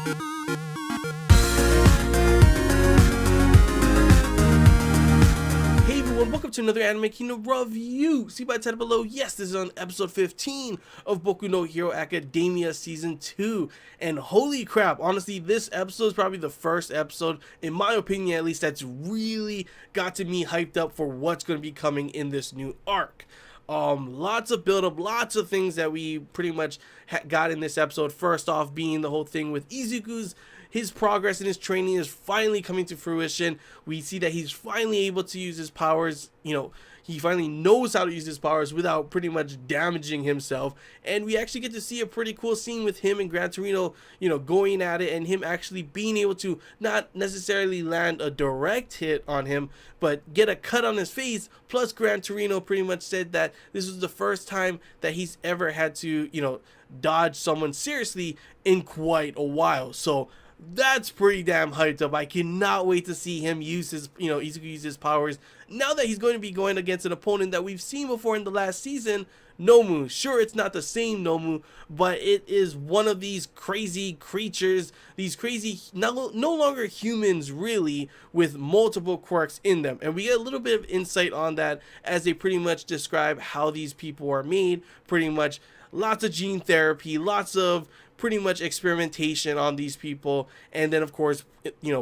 Hey everyone, welcome to another Anime Kingdom review. See by the title below, yes, this is on episode 15 of Boku no Hero Academia Season 2. And holy crap, honestly, this episode is probably the first episode, in my opinion at least, that's really got to me hyped up for what's going to be coming in this new arc. Lots of build up, lots of things that we pretty much got in this episode. First off being the whole thing with Izuku's his progress in his training is finally coming to fruition. We see that he's finally able to use his powers, he finally knows how to use his powers without pretty much damaging himself. And we actually get to see a pretty cool scene with him and Gran Torino, going at it, and him actually being able to not necessarily land a direct hit on him, but get a cut on his face. Plus Gran Torino pretty much said that this was the first time that he's ever had to, dodge someone seriously in quite a while. So that's pretty damn hyped up. I cannot wait to see him use his, Izuku use his powers now that he's going to be going against an opponent that we've seen before in the last season, Nomu. Sure, it's not the same Nomu, but it is one of these crazy creatures, these crazy, no longer humans really, with multiple quirks in them. And we get a little bit of insight on that as they pretty much describe how these people are made. Pretty much lots of gene therapy, lots of pretty much experimentation on these people, and then of course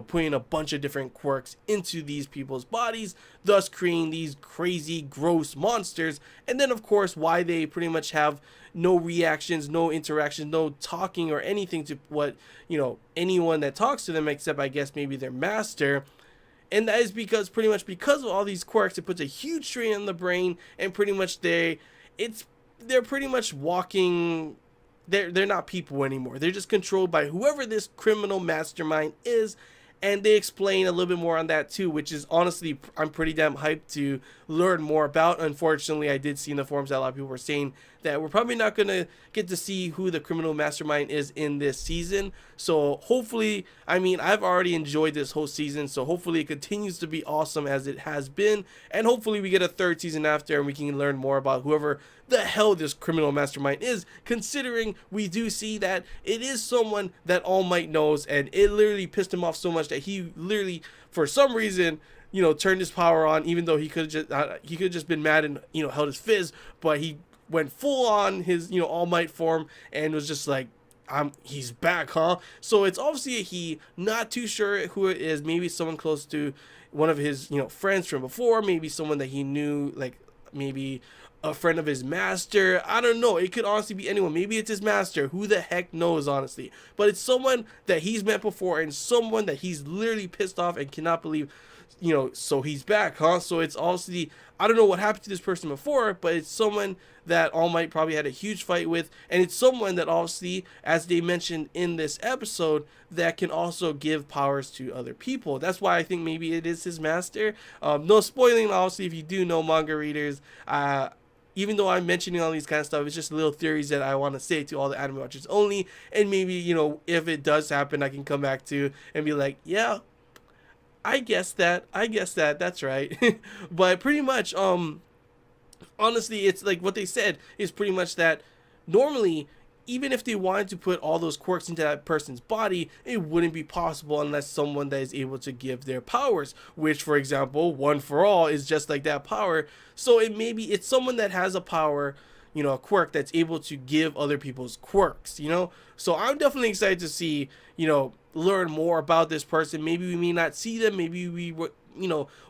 putting a bunch of different quirks into these people's bodies, thus creating these crazy gross monsters. And then of course why they pretty much have no reactions, no interactions, no talking or anything to what anyone that talks to them, except I guess maybe their master. And that is because pretty much because of all these quirks, it puts a huge strain on the brain, and pretty much they're pretty much walking. They're not people anymore. They're just controlled by whoever this criminal mastermind is. And they explain a little bit more on that too, which is honestly, I'm pretty damn hyped to learn more about. Unfortunately, I did see in the forums that a lot of people were saying that we're probably not going to get to see who the criminal mastermind is in this season. So hopefully, I've already enjoyed this whole season, so hopefully it continues to be awesome as it has been. And hopefully we get a third season after and we can learn more about whoever the hell this criminal mastermind is, considering we do see that it is someone that All Might knows, and it literally pissed him off so much that he literally, for some reason, turned his power on, even though he could just been mad and held his fizz, but he went full on his All Might form and was just like, he's back, huh? So it's obviously a he. Not too sure who it is. Maybe someone close to one of his friends from before, maybe someone that he knew, like maybe a friend of his master. I don't know. It could honestly be anyone. Maybe it's his master. Who the heck knows, honestly? But it's someone that he's met before and someone that he's literally pissed off and cannot believe, so he's back, huh? So it's obviously, I don't know what happened to this person before, but it's someone that All Might probably had a huge fight with, and it's someone that obviously, as they mentioned in this episode, that can also give powers to other people. That's why I think maybe it is his master. No spoiling, obviously, if you do know manga readers. Even though I'm mentioning all these kind of stuff, it's just little theories that I want to say to all the anime watchers only. And maybe, if it does happen, I can come back to and be like, yeah, I guess that's right. But pretty much, honestly, it's like what they said is pretty much that normally, even if they wanted to put all those quirks into that person's body, it wouldn't be possible unless someone that is able to give their powers, which, for example, One for All is just like that power. So it's someone that has a power, a quirk that's able to give other people's quirks, So I'm definitely excited to see, learn more about this person. Maybe we may not see them, maybe we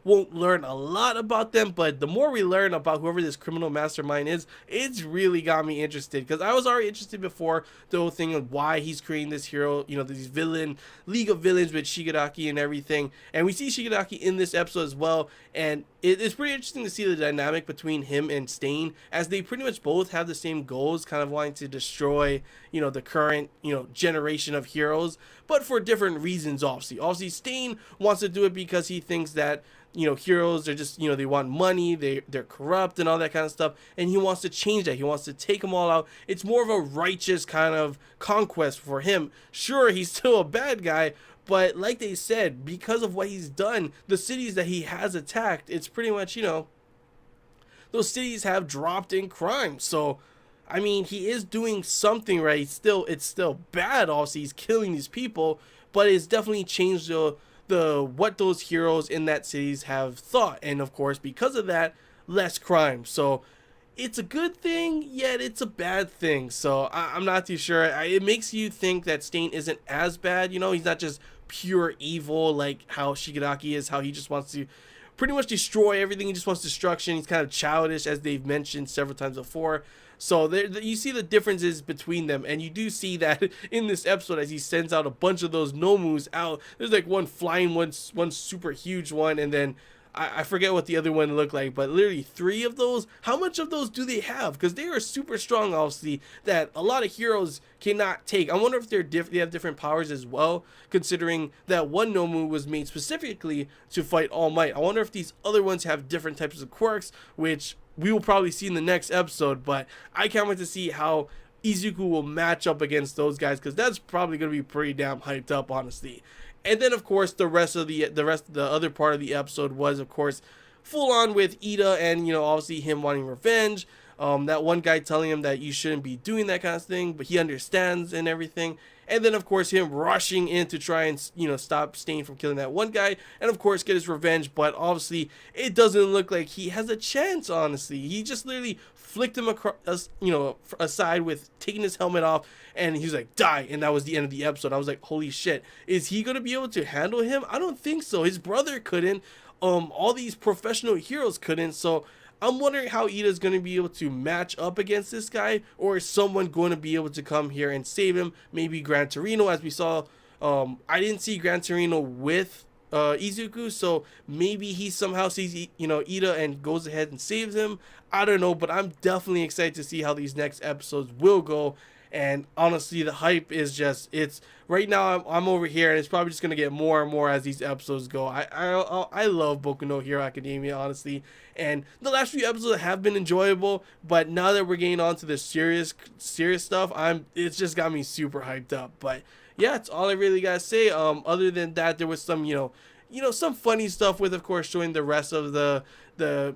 won't learn a lot about them, but the more we learn about whoever this criminal mastermind is, it's really got me interested, because I was already interested before the whole thing of why he's creating this hero, these league of villains with Shigaraki and everything. And we see Shigaraki in this episode as well, and it's pretty interesting to see the dynamic between him and Stain, as they pretty much both have the same goals, kind of wanting to destroy the current generation of heroes, but for different reasons. Obviously Stain wants to do it because he thinks that heroes are just, they want money, they're corrupt and all that kind of stuff, and he wants to change that. He wants to take them all out. It's more of a righteous kind of conquest for him. Sure, he's still a bad guy, but like they said, because of what he's done, the cities that he has attacked, it's pretty much, those cities have dropped in crime. So I mean, he is doing something right. It's still bad. Obviously, he's killing these people, but it's definitely changed the what those heroes in that cities have thought, and of course, because of that, less crime. So it's a good thing, yet it's a bad thing. So I'm not too sure. It makes you think that Stain isn't as bad. You know, he's not just pure evil like how Shigaraki is. How he just wants to pretty much destroy everything. He just wants destruction. He's kind of childish, as they've mentioned several times before. So there, you see the differences between them, and you do see that in this episode as he sends out a bunch of those Nomus out. There's like one flying one super huge one, and then I forget what the other one looked like, but literally 3 of those. How much of those do they have? Because they are super strong, obviously, that a lot of heroes cannot take. I wonder if they have different powers as well, considering that one Nomu was made specifically to fight All Might. I wonder if these other ones have different types of quirks, which we will probably see in the next episode, but I can't wait to see how Izuku will match up against those guys, because that's probably going to be pretty damn hyped up, honestly. And then, of course, the other part of the episode was, of course, full on with Ida, and, you know, obviously him wanting revenge. That one guy telling him that you shouldn't be doing that kind of thing, but he understands and everything. And then, of course, him rushing in to try and, you know, stop Stain from killing that one guy, and of course get his revenge. But obviously, it doesn't look like he has a chance. Honestly, he just literally flicked him across, you know, aside with taking his helmet off, and he was like, die. And that was the end of the episode. I was like, holy shit, is he gonna be able to handle him? I don't think so. His brother couldn't. All these professional heroes couldn't. So I'm wondering how Ida's going to be able to match up against this guy, or is someone going to be able to come here and save him? Maybe Gran Torino, as we saw. I didn't see Gran Torino with Izuku, so maybe he somehow sees, you know, Ida and goes ahead and saves him. I don't know, but I'm definitely excited to see how these next episodes will go. And honestly, the hype is just, it's right now I'm over here, and it's probably just gonna get more and more as these episodes go. I love Boku no Hero Academia, honestly, and the last few episodes have been enjoyable, but now that we're getting on to the serious stuff, it's just got me super hyped up. But yeah, it's all I really gotta say. Other than that, there was some, some funny stuff with, of course, showing the rest of the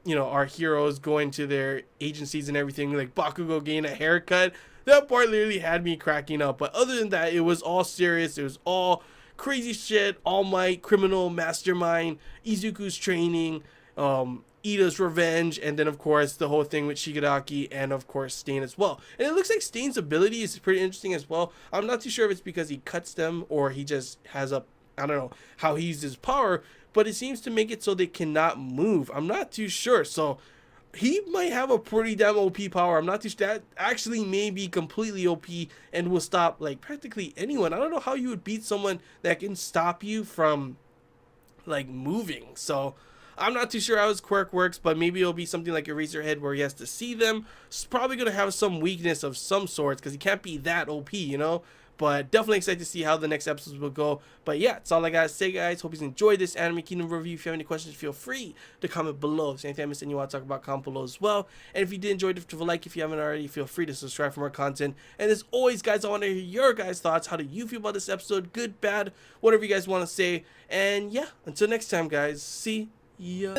our heroes going to their agencies and everything, like Bakugo getting a haircut. That part literally had me cracking up. But other than that, it was all serious. It was all crazy shit. All Might, criminal, mastermind, Izuku's training, Ida's revenge, and then, of course, the whole thing with Shigaraki, and, of course, Stain as well. And it looks like Stain's ability is pretty interesting as well. I'm not too sure if it's because he cuts them or he just has a, I don't know how he uses his power, but it seems to make it so they cannot move. I'm not too sure. So he might have a pretty damn OP power. I'm not too sure. That actually may be completely OP and will stop, like, practically anyone. I don't know how you would beat someone that can stop you from, like, moving. So I'm not too sure how his quirk works, but maybe it'll be something like Eraserhead where he has to see them. He's probably going to have some weakness of some sorts because he can't be that OP, you know? But definitely excited to see how the next episodes will go. But yeah, that's all I gotta say, guys. Hope you enjoyed this Anime Kingdom review. If you have any questions, feel free to comment below. If there's anything I missed and you want to talk about, comment below as well. And if you did enjoy, leave a like. If you haven't already, feel free to subscribe for more content. And as always, guys, I want to hear your guys' thoughts. How do you feel about this episode? Good, bad, whatever you guys want to say. And yeah, until next time, guys. See ya.